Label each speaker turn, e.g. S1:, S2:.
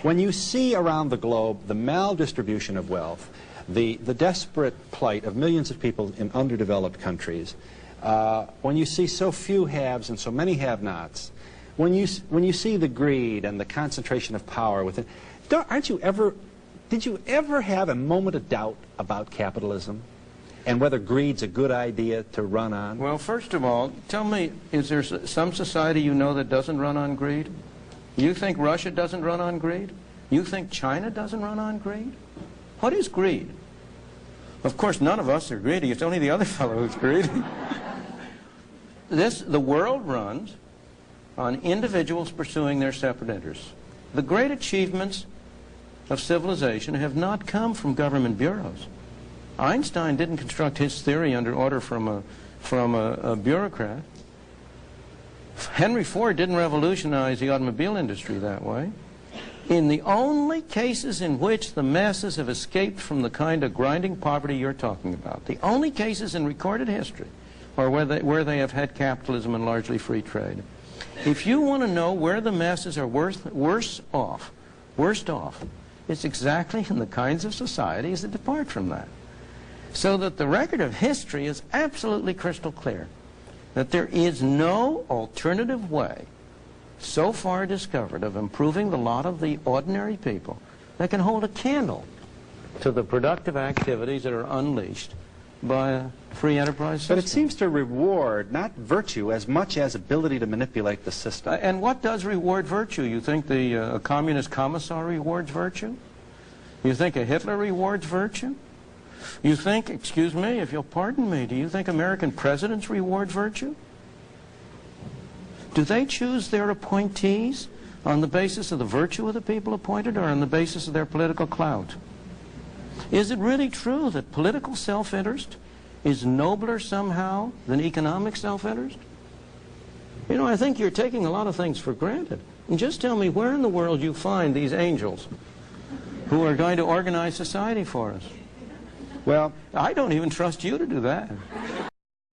S1: When you see around the globe the maldistribution of wealth, the desperate plight of millions of people in underdeveloped countries, when you see so few haves and so many have-nots, when you see the greed and the concentration of power within, did you ever have a moment of doubt about capitalism and whether greed's a good idea to run on?
S2: Well, first of all, tell me, is there some society you know that doesn't run on greed? You think Russia doesn't run on greed? You think China doesn't run on greed? What is greed? Of course, none of us are greedy. It's only the other fellow who's greedy. The world runs on individuals pursuing their separate interests. The great achievements of civilization have not come from government bureaus. Einstein didn't construct his theory under order from a bureaucrat. Henry Ford didn't revolutionize the automobile industry that way. In the only cases in which the masses have escaped from the kind of grinding poverty you're talking about, the only cases in recorded history are where they have had capitalism and largely free trade. If you want to know where the masses are worst off, it's exactly in the kinds of societies that depart from that. So that the record of history is absolutely crystal clear, that there is no alternative way so far discovered of improving the lot of the ordinary people that can hold a candle to the productive activities that are unleashed by a free enterprise system.
S1: But it seems to reward not virtue as much as ability to manipulate the system.
S2: And what does reward virtue? You think a communist commissar rewards virtue? You think a Hitler rewards virtue? You think, excuse me, if you'll pardon me, do you think American presidents reward virtue? Do they choose their appointees on the basis of the virtue of the people appointed or on the basis of their political clout? Is it really true that political self-interest is nobler somehow than economic self-interest? You know, I think you're taking a lot of things for granted. And just tell me where in the world you find these angels who are going to organize society for us.
S1: Well,
S2: I don't even trust you to do that.